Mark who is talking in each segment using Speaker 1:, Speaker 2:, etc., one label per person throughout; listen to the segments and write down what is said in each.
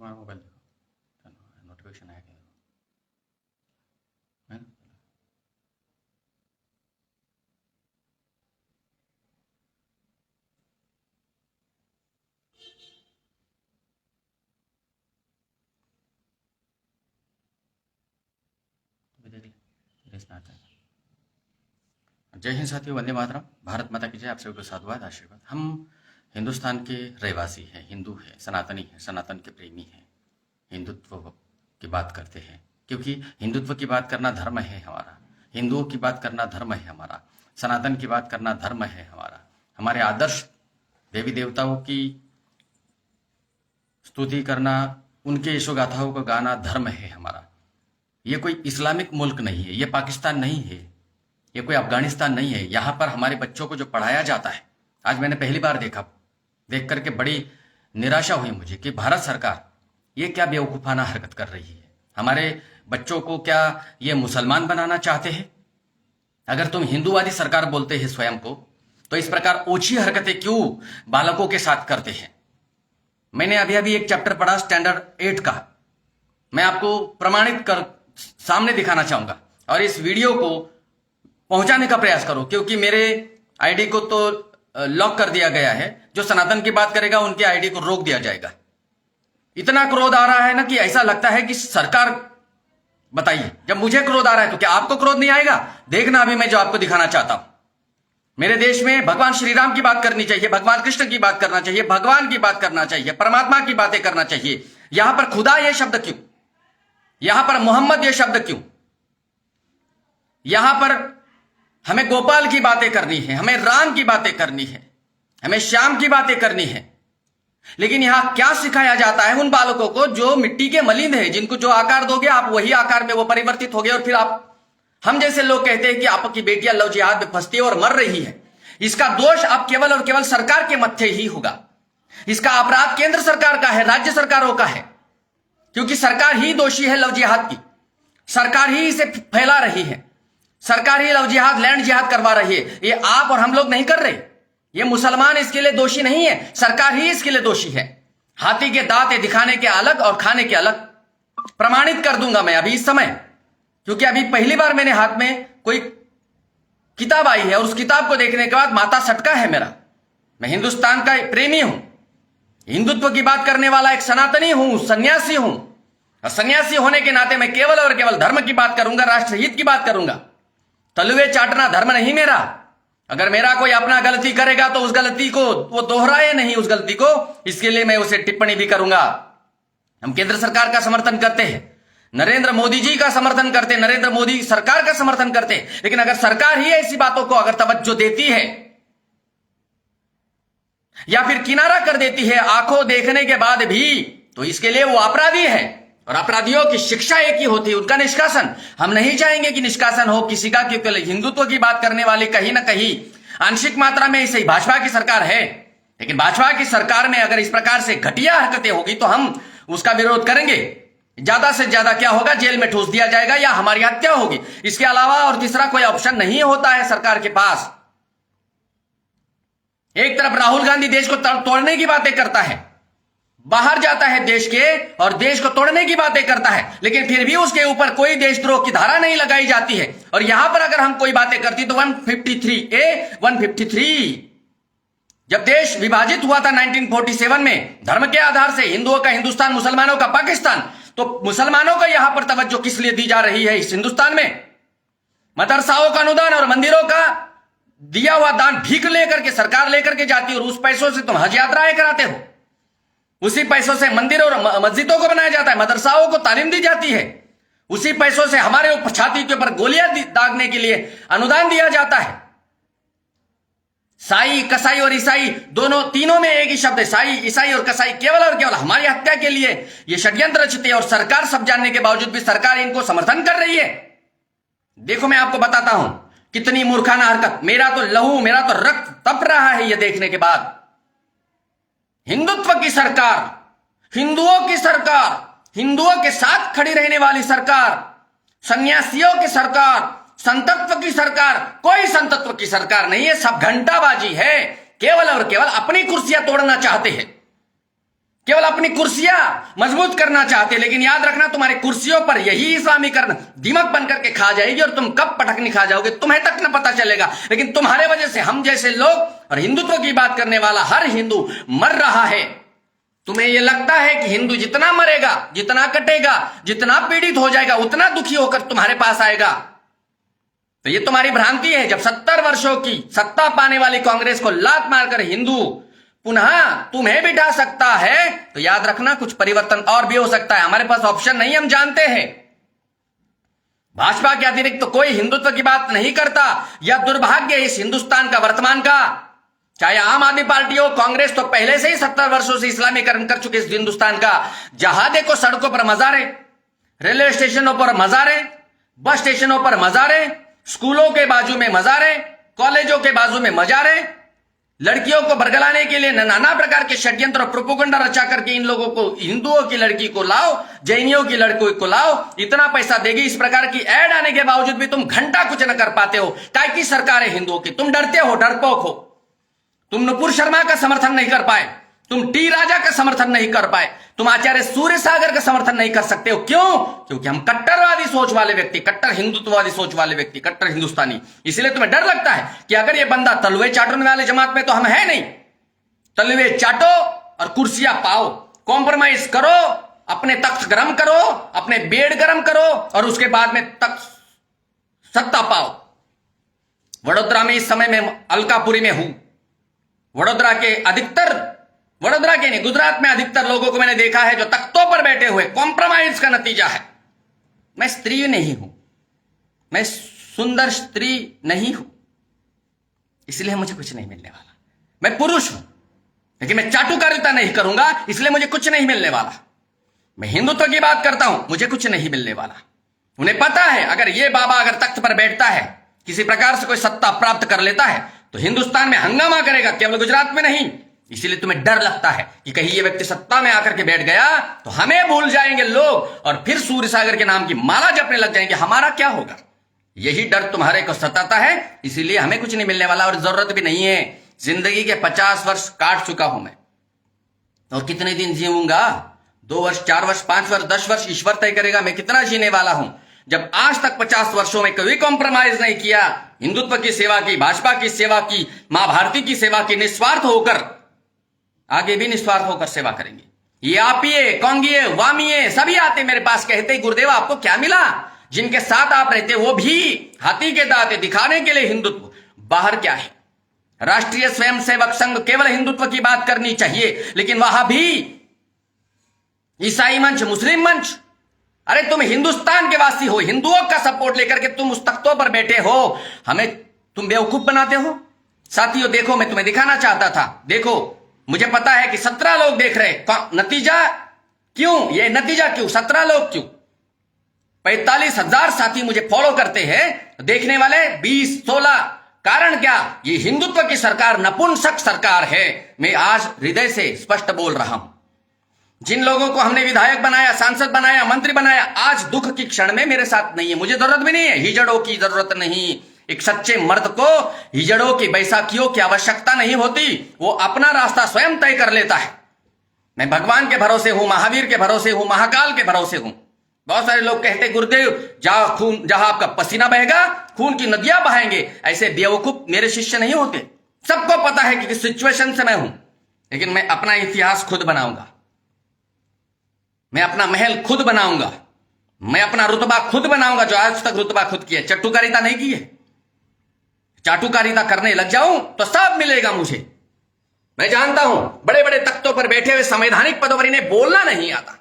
Speaker 1: तुम्हारा मोबाइल देखो, नोटिफिकेशन आया क्या है ना? अभी देख ले, इसमें आता है। जय हिंद साथियों, वंदे मातरम। भारत माता की जय। आप सभी को साधुवाद, आशीर्वाद। हम हिंदुस्तान के रहवासी हैं, हिंदू हैं, सनातनी हैं, सनातन के प्रेमी हैं। हिंदुत्व की बात करते हैं क्योंकि हिंदुत्व की बात करना धर्म है हमारा। हिंदुओं की बात करना धर्म है हमारा। सनातन की बात करना धर्म है हमारा। हमारे आदर्श देवी देवताओं की स्तुति करना, उनके यशोगाथाओं को गाना धर्म है हमारा। ये कोई इस्लामिक मुल्क नहीं है, ये पाकिस्तान नहीं है, ये कोई अफगानिस्तान नहीं है। यहां पर हमारे बच्चों को जो पढ़ाया जाता है, आज मैंने पहली बार देखा, देख करके बड़ी निराशा हुई मुझे कि भारत सरकार ये क्या बेवकूफाना हरकत कर रही है। हमारे बच्चों को क्या ये मुसलमान बनाना चाहते हैं? अगर तुम हिंदूवादी सरकार बोलते हैं स्वयं को, तो इस प्रकार ओछी हरकतें क्यों बालकों के साथ करते हैं? मैंने अभी अभी एक चैप्टर पढ़ा स्टैंडर्ड 8 का, मैं आपको प्रमाणित कर सामने दिखाना चाहूंगा और इस वीडियो को पहुंचाने का प्रयास करो, क्योंकि मेरे आईडी को तो लॉक कर दिया गया है। जो सनातन की बात करेगा उनके आईडी को रोक दिया जाएगा। इतना क्रोध आ रहा है ना कि ऐसा लगता है कि सरकार, बताइए, जब मुझे क्रोध आ रहा है तो क्या आपको क्रोध नहीं आएगा? देखना अभी मैं जो आपको दिखाना चाहता हूं। मेरे देश में भगवान श्री राम की बात करनी चाहिए, भगवान कृष्ण की बात करना चाहिए, भगवान की बात करना चाहिए, परमात्मा की बातें करना चाहिए। यहां पर खुदा ये शब्द क्यों? यहां पर मोहम्मद ये शब्द क्यों? यहां पर हमें गोपाल की बातें करनी है, हमें राम की बातें करनी है, हमें श्याम की बातें करनी है। लेकिन यहां क्या सिखाया जाता है उन बालकों को जो मिट्टी के मलिन है, जिनको जो आकार दोगे आप वही आकार में वो परिवर्तित हो गए, और फिर हम जैसे लोग कहते हैं कि आपकी बेटियां लव जिहाद में फंसती है और मर रही है। इसका दोष अब केवल और केवल सरकार के मत्थे ही होगा। इसका अपराध केंद्र सरकार का है, राज्य सरकारों का है, क्योंकि सरकार ही दोषी है लव जिहाद की। सरकार ही इसे फैला रही है, सरकार ही लव जिहाद, लैंड जिहाद करवा रही है। ये आप और हम लोग नहीं कर रहे। ये मुसलमान इसके लिए दोषी नहीं है, सरकार ही इसके लिए दोषी है। हाथी के दांत दिखाने के अलग और खाने के अलग। प्रमाणित कर दूंगा मैं अभी इस समय, क्योंकि अभी पहली बार मैंने हाथ में कोई किताब आई है और उस किताब को देखने के बाद माथा सटका है मेरा। मैं हिंदुस्तान का प्रेमी हूं, हिंदुत्व की बात करने वाला एक सनातनी हूं, सन्यासी हूं, और सन्यासी होने के नाते मैं केवल और केवल धर्म की बात करूंगा, राष्ट्रहित की बात करूंगा। तलुए चाटना धर्म नहीं मेरा। अगर मेरा कोई अपना गलती करेगा तो उस गलती को वो दोहराए नहीं, उस गलती को, इसके लिए मैं उसे टिप्पणी भी करूंगा। हम केंद्र सरकार का समर्थन करते हैं, नरेंद्र मोदी जी का समर्थन करते, नरेंद्र मोदी सरकार का समर्थन करते, लेकिन अगर सरकार ही ऐसी बातों को अगर तवज्जो देती है या फिर किनारा कर देती है आंखों देखने के बाद भी, तो इसके लिए वो अपराधी है, और अपराधियों की शिक्षा एक ही होती है, उनका निष्कासन। हम नहीं चाहेंगे कि निष्कासन हो किसी का, क्योंकि हिंदुत्व की बात करने वाले कहीं ना कहीं आंशिक मात्रा में इसे भाजपा की सरकार है। लेकिन भाजपा की सरकार में अगर इस प्रकार से घटिया हरकतें होगी तो हम उसका विरोध करेंगे। ज्यादा से ज्यादा क्या होगा, जेल में ठूस दिया जाएगा या हमारी हत्या होगी। इसके अलावा और तीसरा कोई ऑप्शन नहीं होता है सरकार के पास। एक तरफ राहुल गांधी देश को तोड़ने की बातें करता है, बाहर जाता है देश के और देश को तोड़ने की बातें करता है, लेकिन फिर भी उसके ऊपर कोई देशद्रोह की धारा नहीं लगाई जाती है। और यहां पर अगर हम कोई बातें करती तो 153A 153, जब देश विभाजित हुआ था 1947 में धर्म के आधार से, हिंदुओं का हिंदुस्तान, मुसलमानों का पाकिस्तान, तो मुसलमानों को यहां पर तवज्जो किस लिए दी जा रही है इस हिंदुस्तान में? मदरसाओं का अनुदान और मंदिरों का दिया हुआ दान भीख लेकर के सरकार लेकर के जाती है, और उस पैसों से तुम हज यात्राएं कराते हो। उसी पैसों से मंदिर और मस्जिदों को बनाया जाता है, मदरसाओं को तालीम दी जाती है। उसी पैसों से हमारे ऊपर छाती के ऊपर गोलियां दागने के लिए अनुदान दिया जाता है। साई, कसाई और ईसाई दोनों, तीनों में एक ही शब्द है, साई, ईसाई और कसाई, केवल और केवल हमारी हत्या के लिए ये षड्यंत्र रचित है, और सरकार सब जानने के बावजूद भी सरकार इनको समर्थन कर रही है। देखो मैं आपको बताता हूं कितनी मूर्खाना हरकत। मेरा तो लहू, मेरा तो रक्त तप रहा है ये देखने के बाद। हिंदुत्व की सरकार, हिंदुओं की सरकार, हिंदुओं के साथ खड़ी रहने वाली सरकार, सन्यासियों की सरकार, संतत्व की सरकार, कोई संतत्व की सरकार नहीं है। सब घंटाबाजी है, केवल और केवल अपनी कुर्सियां तोड़ना चाहते हैं। केवल अपनी कुर्सियां मजबूत करना चाहते, लेकिन याद रखना तुम्हारी कुर्सियों पर यही इस्लामीकरण दीमक बनकर के खा जाएगी और तुम कब पटकनी खा जाओगे तुम्हें तक न पता चलेगा। लेकिन तुम्हारे वजह से हम जैसे लोग और हिंदुत्व की बात करने वाला हर हिंदू मर रहा है। तुम्हें यह लगता है कि हिंदू जितना मरेगा, जितना कटेगा, जितना पीड़ित हो जाएगा, उतना दुखी होकर तुम्हारे पास आएगा। तो यह तुम्हारी भ्रांति है। जब 70 वर्षों की सत्ता पाने वाली कांग्रेस को लात मारकर हिंदू पुनः तुम्हें बिठा सकता है, तो याद रखना कुछ परिवर्तन और भी हो सकता है। हमारे पास ऑप्शन नहीं, हम जानते हैं। भाजपा के अतिरिक्त तो कोई हिंदुत्व की बात नहीं करता। यह दुर्भाग्य इस हिंदुस्तान का वर्तमान का, चाहे आम आदमी पार्टी हो, कांग्रेस तो पहले से ही 70 वर्षों से इस्लामीकरण कर चुके इस हिंदुस्तान का। जहां देखो सड़कों पर मजारे, रेलवे स्टेशनों पर मजारे, बस स्टेशनों पर मजारे, स्कूलों के बाजू में मजारे, कॉलेजों के बाजू में मजारे, लड़कियों को बरगलाने के लिए नाना प्रकार के षड्यंत्र और प्रोपोगंडा रचा करके इन लोगों को, हिंदुओं की लड़की को लाओ, जैनियों की लड़की को लाओ, इतना पैसा देगी। इस प्रकार की ऐड आने के बावजूद भी तुम घंटा कुछ न कर पाते हो। काय की सरकार है हिंदुओं की? तुम डरते हो, डरपोक हो। तुम नुपुर शर्मा का समर्थन नहीं कर पाए, तुम टी राजा का समर्थन नहीं कर पाए, तुम आचार्य सूर्य सागर का समर्थन नहीं कर सकते हो। क्यों? क्योंकि हम कट्टरवादी सोच वाले व्यक्ति, कट्टर हिंदुत्ववादी सोच वाले व्यक्ति, कट्टर हिंदुस्तानी। इसलिए तुम्हें डर लगता है कि अगर ये बंदा तलवे चाटने वाले जमात में, तो हम है नहीं। तलवे चाटो और कुर्सियां पाओ, कॉम्प्रोमाइज करो, अपने तख्त गरम करो, अपने बेड गरम करो और उसके बाद में तख्त सत्ता पाओ। वडोदरा में इस समय में अलकापुरी में हूं। वडोदरा के अधिकतर, वडोदरा के नहीं, गुजरात में अधिकतर लोगों को मैंने देखा है जो तख्तों पर बैठे हुए, कॉम्प्रोमाइज का नतीजा है। मैं स्त्री नहीं हूं, मैं सुंदर स्त्री नहीं हूं, इसलिए मुझे कुछ नहीं मिलने वाला। मैं पुरुष हूं, लेकिन मैं चाटुकारिता नहीं करूंगा, इसलिए मुझे कुछ नहीं मिलने वाला। मैं हिंदुत्व की बात करता हूं, मुझे कुछ नहीं मिलने वाला। उन्हें पता है अगर ये बाबा अगर तख्त पर बैठता है, किसी प्रकार से कोई सत्ता प्राप्त कर लेता है, तो हिंदुस्तान में हंगामा करेगा, केवल गुजरात में नहीं। इसीलिए तुम्हें डर लगता है कि कहीं ये व्यक्ति सत्ता में आकर के बैठ गया तो हमें भूल जाएंगे लोग और फिर सूर्य सागर के नाम की माला जपने लग जाएंगे, हमारा क्या होगा। यही डर तुम्हारे को सताता है, इसीलिए हमें कुछ नहीं मिलने वाला और जरूरत भी नहीं है। जिंदगी के 50 वर्ष काट चुका हूं मैं, और कितने दिन जीऊंगा? 2 वर्ष, 4 वर्ष, 5 वर्ष, 10 वर्ष, ईश्वर तय करेगा मैं कितना जीने वाला हूं। जब आज तक 50 वर्षों में कभी कॉम्प्रोमाइज नहीं किया, हिंदुत्व की सेवा की, भाजपा की सेवा की, मां भारती की सेवा की, निस्वार्थ होकर, आगे भी निस्वार्थ होकर सेवा करेंगे। ये आपिए, कौंगिए, वामिए सभी आते मेरे पास, कहते गुरुदेव आपको क्या मिला? जिनके साथ आप रहते वो भी हाथी के दांत दिखाने के लिए हिंदुत्व। बाहर क्या है? राष्ट्रीय स्वयंसेवक संघ केवल हिंदुत्व की बात करनी चाहिए, लेकिन वहां भी ईसाई मंच, मुस्लिम मंच। अरे तुम हिंदुस्तान के वासी हो, हिंदुओं का सपोर्ट लेकर के तुम उस तख्तों पर बैठे हो, हमें तुम बेवकूफ बनाते हो। साथियों देखो, मैं तुम्हें दिखाना चाहता था, देखो मुझे पता है कि 17 लोग देख रहे, नतीजा क्यों? ये नतीजा क्यों? 17 लोग क्यों? 45,000 साथी मुझे फॉलो करते हैं, देखने वाले 20-16। कारण क्या? ये हिंदुत्व की सरकार नपुंसक सरकार है। मैं आज हृदय से स्पष्ट बोल रहा हूं। जिन लोगों को हमने विधायक बनाया, सांसद बनाया, मंत्री बनाया, आज दुख की क्षण में मेरे साथ नहीं है। मुझे जरूरत भी नहीं है, हिजड़ों की जरूरत नहीं। एक सच्चे मर्द को हिजड़ों की, बैसाखियों की आवश्यकता नहीं होती, वो अपना रास्ता स्वयं तय कर लेता है। मैं भगवान के भरोसे हूं, महावीर के भरोसे हूं, महाकाल के भरोसे हूं। बहुत सारे लोग कहते गुरुदेव जहां आपका पसीना बहेगा खून की नदियां बहाएंगे। ऐसे बेवकूफ मेरे शिष्य नहीं होते। सबको पता है कि किस सिचुएशन से मैं हूं, लेकिन मैं अपना इतिहास खुद बनाऊंगा, मैं अपना महल खुद बनाऊंगा, मैं अपना रुतबा खुद बनाऊंगा, जो आज तक रुतबा खुद किया, चाटुकारिता नहीं की है। चाटुकारिता करने लग जाऊं तो सब मिलेगा मुझे। मैं जानता हूं बड़े बड़े तख्तों पर बैठे हुए संवैधानिक पदों पर इन्हें बोलना नहीं आता,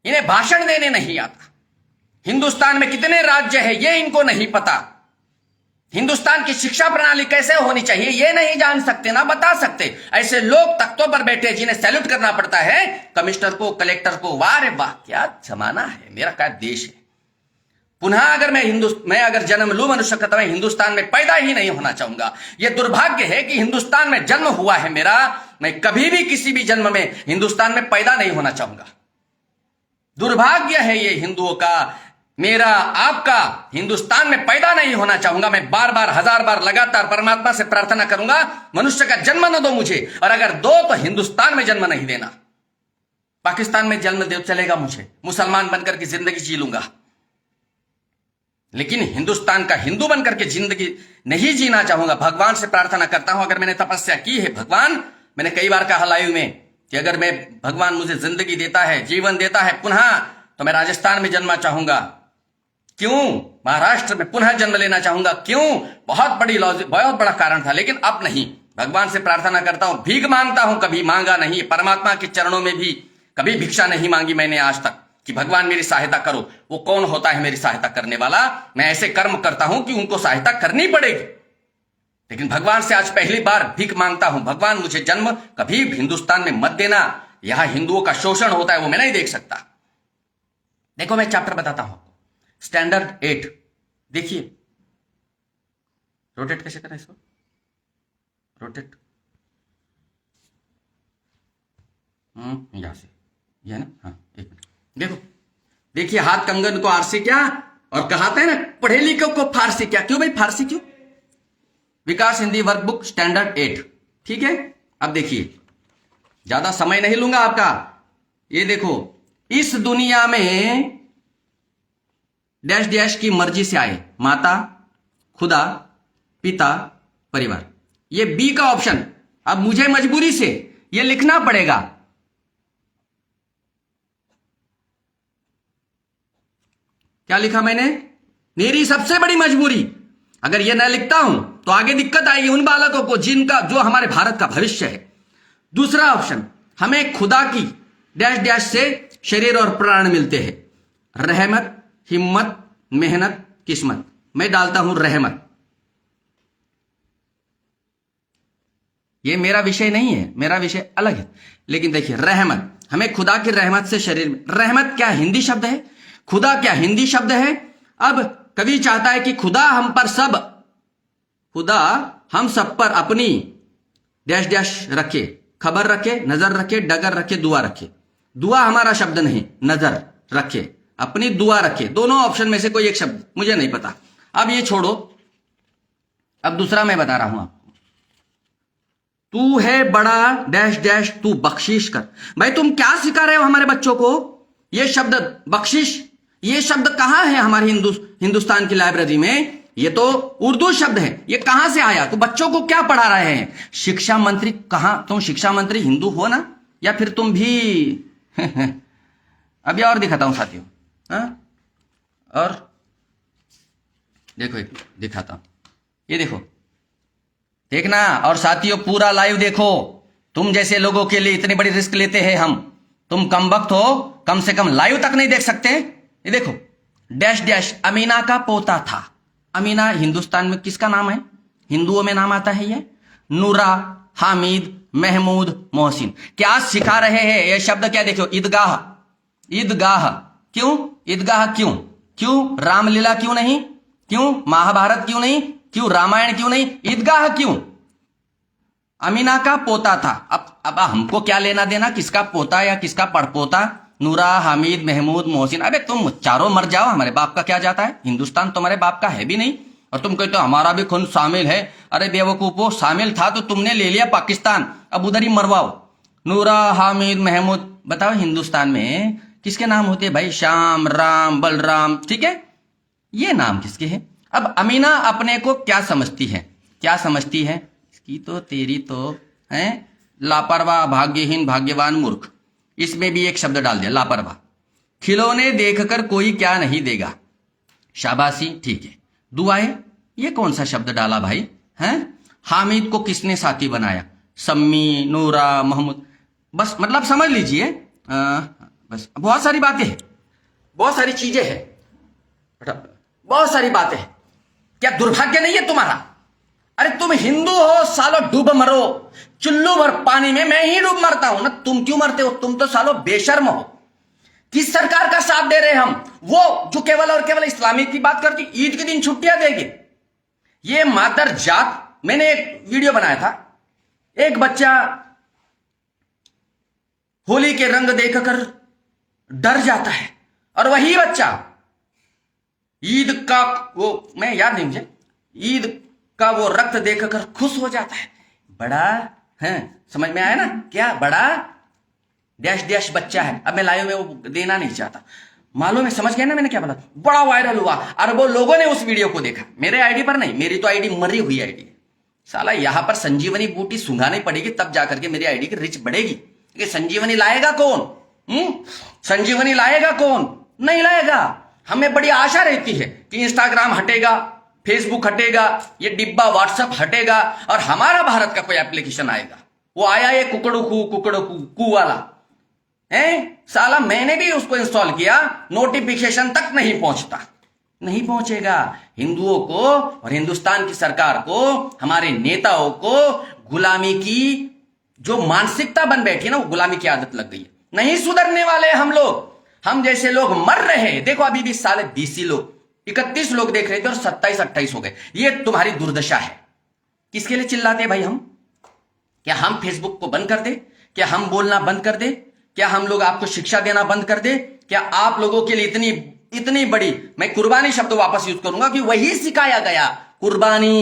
Speaker 1: इन्हें भाषण देने नहीं आता। हिंदुस्तान में कितने राज्य हैं ये इनको नहीं पता। हिंदुस्तान की शिक्षा प्रणाली कैसे होनी चाहिए ये नहीं जान सकते, ना बता सकते। ऐसे लोग तख्तों पर बैठे जिन्हें सैल्यूट करना पड़ता है, कमिश्नर को, कलेक्टर को। वाह रे वाह, क्या जमाना है, मेरा क्या देश है। पुनः अगर मैं अगर जन्म लूं मनुष्य का, तो मैं हिंदुस्तान में पैदा ही नहीं होना चाहूंगा। यह दुर्भाग्य है कि हिंदुस्तान में जन्म हुआ है मेरा, मैं कभी भी किसी भी जन्म में हिंदुस्तान में पैदा नहीं होना चाहूंगा। दुर्भाग्य है ये हिंदुओं का। मेरा आपका हिंदुस्तान में पैदा नहीं होना चाहूंगा। मैं बार बार, हजार बार लगातार परमात्मा से प्रार्थना करूंगा मनुष्य का जन्म न दो मुझे, और अगर दो तो हिंदुस्तान में जन्म नहीं देना। पाकिस्तान में जन्म दे चलेगा मुझे, मुसलमान बनकर के जिंदगी जी लूंगा, लेकिन हिंदुस्तान का हिंदू बनकर के जिंदगी नहीं जीना चाहूंगा। भगवान से प्रार्थना करता हूं, अगर मैंने तपस्या की है, भगवान, मैंने कई बार कहा लाइव में कि अगर मैं भगवान मुझे जिंदगी देता है, जीवन देता है पुनः, तो मैं राजस्थान में जन्मा चाहूंगा। क्यों? महाराष्ट्र में पुनः जन्म लेना चाहूंगा। क्यों? बहुत बड़ा कारण था, लेकिन अब नहीं। भगवान से प्रार्थना करता हूं, भीख मांगता हूं, कभी मांगा नहीं। परमात्मा के चरणों में भी कभी भिक्षा नहीं मांगी मैंने आज तक कि भगवान मेरी सहायता करो। वो कौन होता है मेरी सहायता करने वाला? मैं ऐसे कर्म करता हूं कि उनको सहायता करनी पड़ेगी, लेकिन भगवान से आज पहली बार भीख मांगता हूं, भगवान मुझे जन्म कभी हिंदुस्तान में मत देना। यहां हिंदुओं का शोषण होता है, वो मैं नहीं देख सकता। देखो मैं चैप्टर बताता हूं, स्टैंडर्ड 8 देखिए। रोटेट कैसे करें इसको? रोटेट यहां से, ये है ना? हाँ, एक मिनट देखो। देखिए, हाथ कंगन को आरसी क्या, और कहते हैं ना पढ़े लिखे को फारसी क्या। क्यों भाई फारसी क्यों? विकास हिंदी वर्कबुक स्टैंडर्ड 8, ठीक है। अब देखिए, ज्यादा समय नहीं लूंगा आपका। ये देखो, इस दुनिया में डैश डैश की मर्जी से आए, माता, खुदा, पिता, परिवार। ये बी का ऑप्शन। अब मुझे मजबूरी से ये लिखना पड़ेगा। क्या लिखा मैंने? मेरी सबसे बड़ी मजबूरी। अगर ये न लिखता हूं तो आगे दिक्कत आएगी उन बालकों को जिनका, जो हमारे भारत का भविष्य है। दूसरा ऑप्शन, हमें खुदा की डैश डैश से शरीर और प्राण मिलते हैं। रहमत, हिम्मत, मेहनत, किस्मत। मैं डालता हूं रहमत। ये मेरा विषय नहीं है, मेरा विषय अलग है। लेकिन देखिए, रहमत, हमें खुदा की रहमत से शरीर में। रहमत क्या हिंदी शब्द है? खुदा क्या हिंदी शब्द है? अब कवि चाहता है कि खुदा हम पर सब, खुदा हम सब पर अपनी डैश डैश रखे, खबर रखे, नजर रखे, डगर रखे, दुआ रखे। दुआ हमारा शब्द नहीं, नजर रखे, अपनी दुआ रखे। दोनों ऑप्शन में से कोई एक शब्द, मुझे नहीं पता। अब ये छोड़ो, अब दूसरा मैं बता रहा हूं आपको। तू है बड़ा डैश डैश, तू बख्शीश कर। भाई तुम क्या सिखा रहे हो हमारे बच्चों को? ये शब्द बख्शिश, ये शब्द कहां है हमारे हिंदुस्तान की लाइब्रेरी में? ये तो उर्दू शब्द है, ये कहां से आया? तो बच्चों को क्या पढ़ा रहे हैं? शिक्षा मंत्री कहां? तुम शिक्षा मंत्री हिंदू हो ना, या फिर तुम भी अभी और दिखाता हूं साथियों। और देखो, एक दिखाता हूं, ये देखो, देखना। और साथियों पूरा लाइव देखो। तुम जैसे लोगों के लिए इतनी बड़ी रिस्क लेते हैं हम। तुम कम वक्त हो, कम से कम लाइव तक नहीं देख सकते? ये देखो, डैश डैश अमीना का पोता था। अमीना हिंदुस्तान में किसका नाम है? हिंदुओं में नाम आता है ये। नूरा, हामिद, महमूद, मोहसिन। क्या सिखा रहे हैं ये शब्द? क्या देखो, ईदगाह, ईदगाह। क्यों ईदगाह? क्यों? क्यों रामलीला क्यों नहीं? क्यों महाभारत क्यों नहीं? क्यों रामायण क्यों नहीं? ईदगाह क्यों? अमीना का पोता था। अब हमको क्या लेना देना किसका पोता या किसका पड़पोता? नूरा, हामिद, महमूद, मोहसिन। अबे तुम चारों मर जाओ, हमारे बाप का क्या जाता है? हिंदुस्तान तुम्हारे बाप का है भी नहीं, और तुम कहते हो हमारा भी खून शामिल है। अरे बेवकूफो, शामिल था तो तुमने ले लिया पाकिस्तान, अब उधर ही मरवाओ। नूरा, हामिद, महमूद। बताओ हिंदुस्तान में किसके नाम होते हैं भाई? श्याम, राम, बलराम, ठीक है, ये नाम किसके हैं? अब अमीना अपने को क्या समझती है? क्या समझती है? इसकी तो तेरी तो है लापरवाह, भाग्यहीन, भाग्यवान, मूर्ख। इसमें भी एक शब्द डाल दिया, लापरवाह। खिलौने देखकर कोई क्या नहीं देगा, शाबाशी, ठीक है। दुआएं, ये कौन सा शब्द डाला भाई? हैं? हामिद को किसने साथी बनाया? सम्मी, नूरा, मोहम्मद। बस मतलब समझ लीजिए, बस बहुत सारी बातें हैं, बहुत सारी चीजें हैं, बहुत सारी बातें हैं। क्या दुर्भाग्य नहीं है तुम्हारा? अरे तुम हिंदू हो सालो, डूब मरो चुल्लू भर पानी में, मैं ही डूब मरता हूं ना। तुम क्यों मरते हो? तुम तो सालो बेशर्म हो। किस सरकार का साथ दे रहे हम? वो जो केवल और केवल इस्लामिक की बात करती, ईद के दिन छुट्टियां देगी। ये मादर जात। मैंने एक वीडियो बनाया था, एक बच्चा होली के रंग देखकर डर जाता है, और वही बच्चा ईद का वो, मैं याद नहीं मुझे, ईद का वो रक्त देखकर खुश हो जाता है, बड़ा है, समझ में आया ना, क्या बड़ा डैश डैश बच्चा है। अब मैं लाइव में वो देना नहीं चाहता, मालूम है, समझ गए ना मैंने क्या बोला। बड़ा वायरल हुआ, अरबों लोगों ने उस वीडियो को देखा, मेरे आईडी पर नहीं, मेरी तो आईडी मरी हुई आईडी है। साला यहां पर संजीवनी बूटी सुंघानी पड़ेगी तब जाकर के मेरी आईडी की रिच बढ़ेगी। कि संजीवनी लाएगा कौन? संजीवनी लाएगा कौन? नहीं लाएगा। हमें बड़ी आशा रहती है कि इंस्टाग्राम हटेगा, फेसबुक हटेगा, ये डिब्बा व्हाट्सएप हटेगा और हमारा भारत का कोई एप्लीकेशन आएगा। वो आया ये कुकड़ू वाला है, साला मैंने भी उसको इंस्टॉल किया, नोटिफिकेशन तक नहीं पहुंचता, नहीं पहुंचेगा। हिंदुओं को और हिंदुस्तान की सरकार को, हमारे नेताओं को गुलामी की जो मानसिकता बन बैठी है ना, वो गुलामी की आदत लग गई है। नहीं सुधरने वाले हम लोग, हम जैसे लोग मर रहे हैं। देखो अभी भी साले 20 लोग, 31 लोग देख रहे थे और 27-28 हो गए। ये तुम्हारी दुर्दशा है। किसके लिए चिल्लाते हैं भाई हम? क्या हम फेसबुक को बंद कर दे? क्या हम बोलना बंद कर दे? क्या हम लोग आपको शिक्षा देना बंद कर दे? क्या आप लोगों के लिए इतनी बड़ी, मैं कुर्बानी शब्द वापस यूज करूंगा कि वही सिखाया गया, कुर्बानी,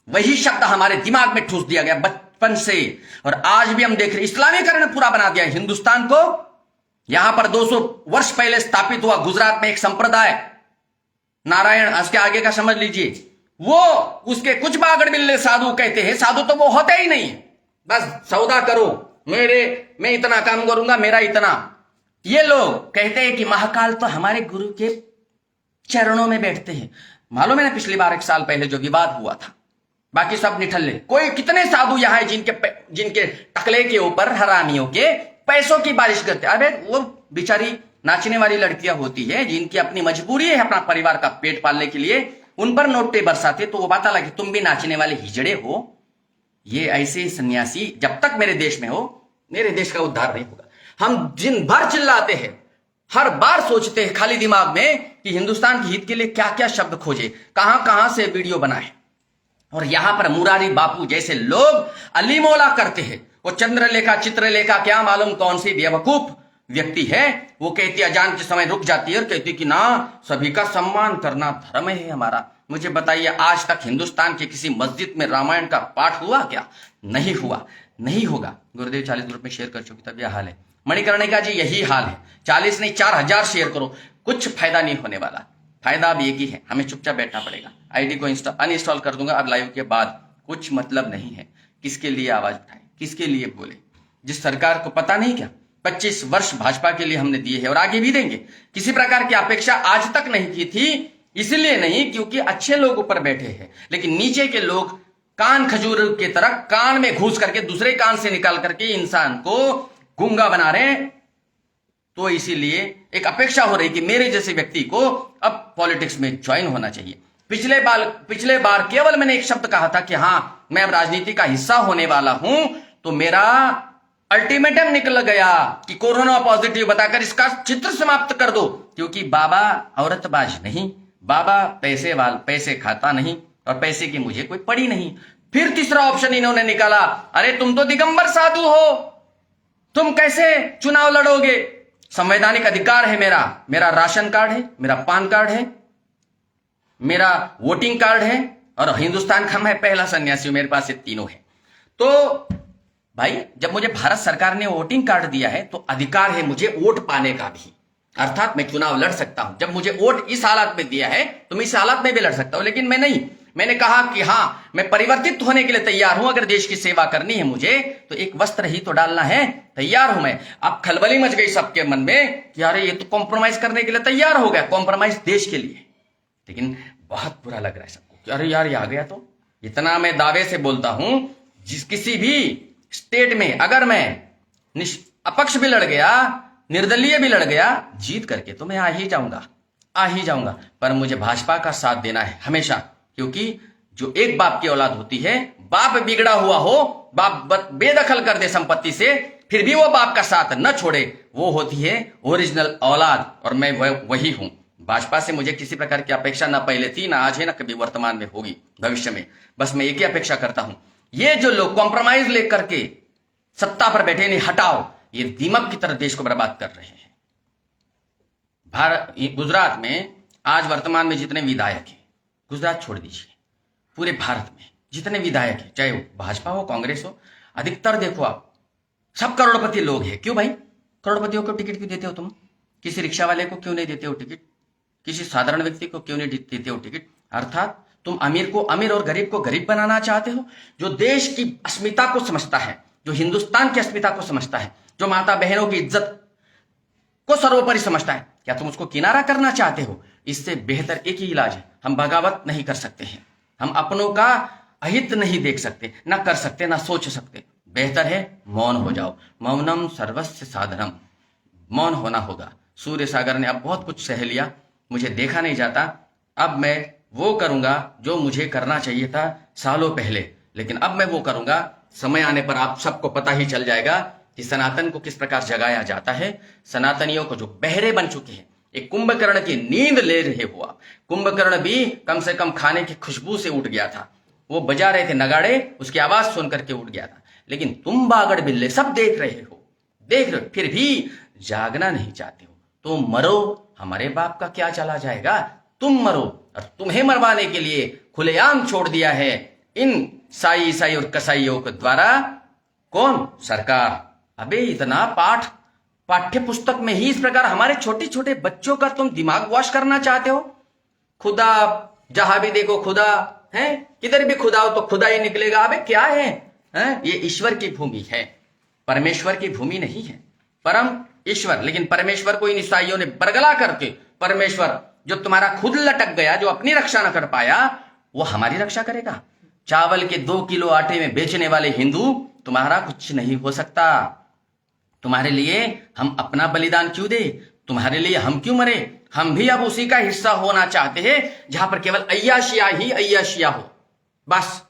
Speaker 1: वही शब्द हमारे दिमाग में ठूस दिया गया बचपन से। और आज भी हम देख रहे, इस्लामीकरण पूरा बना दिया हिंदुस्तान को। यहां पर 200 वर्ष पहले स्थापित हुआ गुजरात में एक संप्रदाय, नारायण, उसके आगे का समझ लीजिए, वो उसके कुछ बागड़ बिल्ले साधु कहते हैं। साधु तो वो होते ही नहीं, बस सौदा करो, मैं इतना काम करूंगा, मेरा इतना। ये लोग कहते हैं कि महाकाल तो हमारे गुरु के चरणों में बैठते हैं। मालूम है ना, पिछली बार 1 साल पहले जो विवाद हुआ था, बाकी सब निठल्ले। कोई कितने साधु यहां है जिनके टकले के ऊपर हरामियों के पैसों की बारिश करते। अरे वो बेचारी नाचने वाली लड़कियां होती है जिनकी अपनी मजबूरी है अपना परिवार का पेट पालने के लिए, उन पर नोटे बरसाते तो वो बात अलग है, तुम भी नाचने वाले हिजड़े हो। ये ऐसे सन्यासी जब तक मेरे देश में हो, मेरे देश का उद्धार नहीं होगा। हम दिन भर चिल्लाते हैं, हर बार सोचते हैं खाली दिमाग में कि हिंदुस्तान के हित के लिए क्या क्या शब्द खोजे, कहां कहां से वीडियो बनाए। और यहां पर मुरारी बापू जैसे लोग अलीमोला करते हैं। वो चंद्रलेखा चित्रलेखा क्या मालूम कौन सी बेवकूफ व्यक्ति है, वो कहती अजान के समय रुक जाती है और कहती कि ना, सभी का सम्मान करना धर्म है हमारा। मुझे बताइए, आज तक हिंदुस्तान के किसी मस्जिद में रामायण का पाठ हुआ क्या? नहीं हुआ, नहीं होगा। गुरुदेव 40 ग्रुप में शेयर कर चुकी, तब यह हाल है। मणिकर्णिका जी यही हाल है, 40 नहीं 4000 शेयर करो, कुछ फायदा नहीं होने वाला। फायदा अब एक ही है, हमें चुपचाप बैठना पड़ेगा। आईडी को अनइंस्टॉल कर दूंगा अब लाइव के बाद, कुछ मतलब नहीं है। किसके लिए आवाज उठाए, किसके लिए बोले? जिस सरकार को पता नहीं क्या 25 वर्ष भाजपा के लिए हमने दिए हैं और आगे भी देंगे। किसी प्रकार की अपेक्षा आज तक नहीं की थी, इसलिए नहीं क्योंकि अच्छे लोग ऊपर बैठे हैं, लेकिन नीचे के लोग कान खजूर की तरह कान में घुस करके दूसरे कान से निकाल करके इंसान को गूंगा बना रहे। तो इसीलिए एक अपेक्षा हो रही कि मेरे जैसे व्यक्ति को अब पॉलिटिक्स में ज्वाइन होना चाहिए। पिछले बार केवल मैंने एक शब्द कहा था कि हां मैं अब राजनीति का हिस्सा होने वाला हूं, तो मेरा अल्टीमेटम निकल गया कि कोरोना पॉजिटिव बताकर इसका चित्र समाप्त कर दो, क्योंकि बाबा औरतबाज नहीं, बाबा पैसे खाता नहीं और पैसे की मुझे कोई पड़ी नहीं। फिर तीसरा ऑप्शन इन्होंने निकाला, अरे तुम तो दिगंबर साधु हो, तुम कैसे चुनाव लड़ोगे? संवैधानिक अधिकार है मेरा राशन कार्ड है, मेरा पान कार्ड है, मेरा वोटिंग कार्ड है और हिंदुस्तान का मैं पहला सन्यासी हूं, मेरे पास ये तीनों है। तो भाई जब मुझे भारत सरकार ने वोटिंग कार्ड दिया है तो अधिकार है मुझे वोट पाने का भी, अर्थात मैं चुनाव लड़ सकता हूं। जब मुझे वोट इस हालत में दिया है तो मैं इस हालत में भी लड़ सकता हूं, लेकिन मैं नहीं। मैंने कहा कि हां मैं परिवर्तित होने के लिए तैयार हूं, अगर देश की सेवा करनी है मुझे तो एक वस्त्र ही तो डालना है, तैयार हूं मैं। अब खलबली मच गई सबके मन में कि अरे ये तो कॉम्प्रोमाइज करने के लिए तैयार हो गया, कॉम्प्रोमाइज देश के लिए। लेकिन बहुत बुरा लग रहा है सबको कि अरे यार ये आ गया। तो इतना मैं दावे से बोलता हूं, जिस किसी भी स्टेट में अगर मैं अपक्ष भी लड़ गया, निर्दलीय भी लड़ गया, जीत करके तो मैं आ ही जाऊंगा। पर मुझे भाजपा का साथ देना है हमेशा, क्योंकि जो एक बाप की औलाद होती है, बाप बिगड़ा हुआ हो, बाप बेदखल कर दे संपत्ति से, फिर भी वो बाप का साथ न छोड़े, वो होती है ओरिजिनल औलाद। और मैं वही हूं। भाजपा से मुझे किसी प्रकार की अपेक्षा ना पहले थी, ना आज है, ना कभी वर्तमान में होगी, भविष्य में। बस मैं एक ही अपेक्षा करता हूं, ये जो लोग कॉम्प्रोमाइज लेकर के सत्ता पर बैठे, नहीं हटाओ, ये दीमक की तरह देश को बर्बाद कर रहे हैं। गुजरात में आज वर्तमान में जितने विधायक हैं, गुजरात छोड़ दीजिए, पूरे भारत में जितने विधायक हैं, चाहे वो भाजपा हो कांग्रेस हो, अधिकतर देखो आप सब करोड़पति लोग हैं। क्यों भाई? करोड़पतियों को टिकट क्यों देते हो तुम? किसी रिक्शा वाले को क्यों नहीं देते हो टिकट? किसी साधारण व्यक्ति को क्यों नहीं देते हो टिकट? अर्थात तुम अमीर को अमीर और गरीब को गरीब बनाना चाहते हो। जो देश की अस्मिता को समझता है, जो हिंदुस्तान की अस्मिता को समझता है, जो माता बहनों की इज्जत को सर्वोपरि समझता है, क्या तुम उसको किनारा करना चाहते हो? इससे बेहतर एक ही इलाज है, हम बगावत नहीं कर सकते हैं, हम अपनों का अहित नहीं देख सकते, ना कर सकते, ना सोच सकते। बेहतर है मौन हो जाओ। मौनम सर्वस्य साधनम, मौन होना होगा। सूर्य सागर ने अब बहुत कुछ सह लिया, मुझे देखा नहीं जाता। अब मैं वो करूंगा जो मुझे करना चाहिए था सालों पहले, लेकिन अब मैं वो करूंगा। समय आने पर आप सबको पता ही चल जाएगा कि सनातन को किस प्रकार जगाया जाता है। सनातनियों को जो बहरे बन चुके हैं, एक कुंभकर्ण की नींद ले रहे हो आप। कुंभकर्ण भी कम से कम खाने की खुशबू से उठ गया था, वो बजा रहे थे नगाड़े, उसकी आवाज सुन करके उठ गया था। लेकिन तुम बागड़ बिल्ले सब देख रहे हो, फिर भी जागना नहीं चाहते हो। तो मरो, हमारे बाप का क्या चला जाएगा, तुम मरो। और तुम्हें मरवाने के लिए खुलेआम छोड़ दिया है इन साई ईसाई और कसाईयों के द्वारा। कौन? सरकार। अबे इतना पाठ्य पुस्तक में ही इस प्रकार हमारे छोटे छोटे बच्चों का तुम दिमाग वॉश करना चाहते हो। खुदा, जहां भी देखो खुदा है, किधर भी खुदा हो तो खुदा ही निकलेगा। अबे क्या है? ये ईश्वर की भूमि है, परमेश्वर की भूमि नहीं है। परम ईश्वर, लेकिन परमेश्वर को इन ईसाइयों ने बरगला करके, परमेश्वर जो तुम्हारा खुद लटक गया, जो अपनी रक्षा न कर पाया, वो हमारी रक्षा करेगा। चावल के 2 किलो आटे में बेचने वाले हिंदू, तुम्हारा कुछ नहीं हो सकता। तुम्हारे लिए हम अपना बलिदान क्यों दे? तुम्हारे लिए हम क्यों मरे? हम भी अब उसी का हिस्सा होना चाहते हैं जहां पर केवल अय्याशिया ही अय्याशिया हो। बस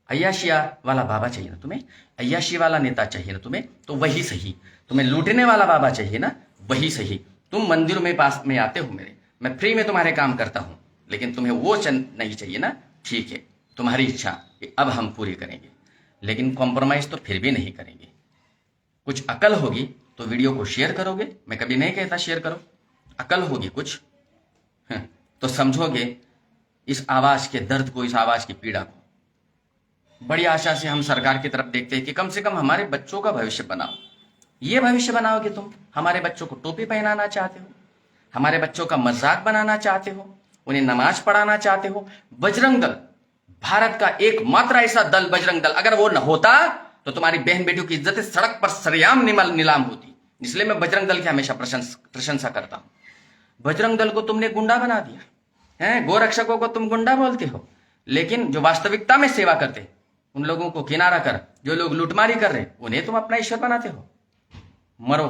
Speaker 1: अय्याशिया वाला बाबा चाहिए ना तुम्हें, अय्याशी वाला नेता चाहिए ना तुम्हें, तो वही सही। तुम्हें लूटने वाला बाबा चाहिए ना, वही सही। तुम मंदिरों में पास में आते हो मेरे, मैं फ्री में तुम्हारे काम करता हूं, लेकिन तुम्हें वो चंद नहीं चाहिए ना। ठीक है, तुम्हारी इच्छा कि अब हम पूरी करेंगे, लेकिन कॉम्प्रोमाइज तो फिर भी नहीं करेंगे। कुछ अकल होगी तो वीडियो को शेयर करोगे। मैं कभी नहीं कहता शेयर करो, अकल होगी कुछ तो समझोगे इस आवाज के दर्द को, इस आवाज की पीड़ा को। बड़ी आशा से हम सरकार की तरफ देखते हैं कि कम से कम हमारे बच्चों का भविष्य बनाओ। ये भविष्य बनाओ कि तुम हमारे बच्चों को टोपी पहनाना चाहते हो, हमारे बच्चों का मजाक बनाना चाहते हो, उन्हें नमाज पढ़ाना चाहते हो। बजरंग दल, भारत का एकमात्र ऐसा दल बजरंग दल, अगर वो न होता तो तुम्हारी बहन बेटियों की इज्जत सड़क पर सरेआम नीलाम होती। इसलिए मैं बजरंग दल की हमेशा प्रशंसा करता हूं। बजरंग दल को तुमने गुंडा बना दिया है, गोरक्षकों को तुम गुंडा बोलते हो, लेकिन जो वास्तविकता में सेवा करते उन लोगों को किनारा कर, जो लोग लूटमारी कर रहे उन्हें तुम अपना ईश्वर बनाते हो। मरो,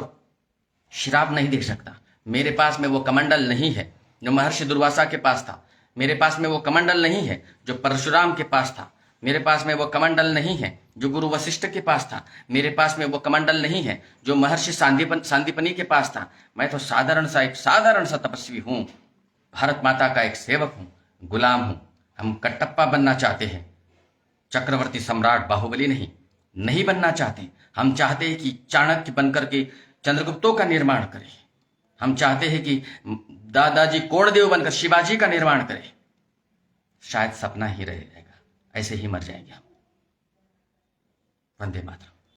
Speaker 1: श्राप नहीं दे सकता। मेरे पास में वो कमंडल नहीं है जो महर्षि दुर्वासा के पास था, मेरे पास में वो कमंडल नहीं है जो परशुराम के पास था, मेरे पास में वो कमंडल नहीं है जो गुरु वशिष्ठ के पास था, मेरे पास में वो कमंडल नहीं है जो महर्षि सांदीपनी के पास था। मैं तो एक साधारण सा तपस्वी हूं, भारत माता का एक सेवक हूं, गुलाम हूं। हम कटप्पा बनना चाहते हैं, चक्रवर्ती सम्राट बाहुबली नहीं बनना चाहते। हम चाहते हैं कि चाणक्य बनकर के चंद्रगुप्तों का निर्माण करें। हम चाहते हैं कि दादाजी कोणदेव बनकर शिवाजी का निर्माण करें। शायद सपना ही रह जाएगा, ऐसे ही मर जाएंगे हम। वंदे मातरम।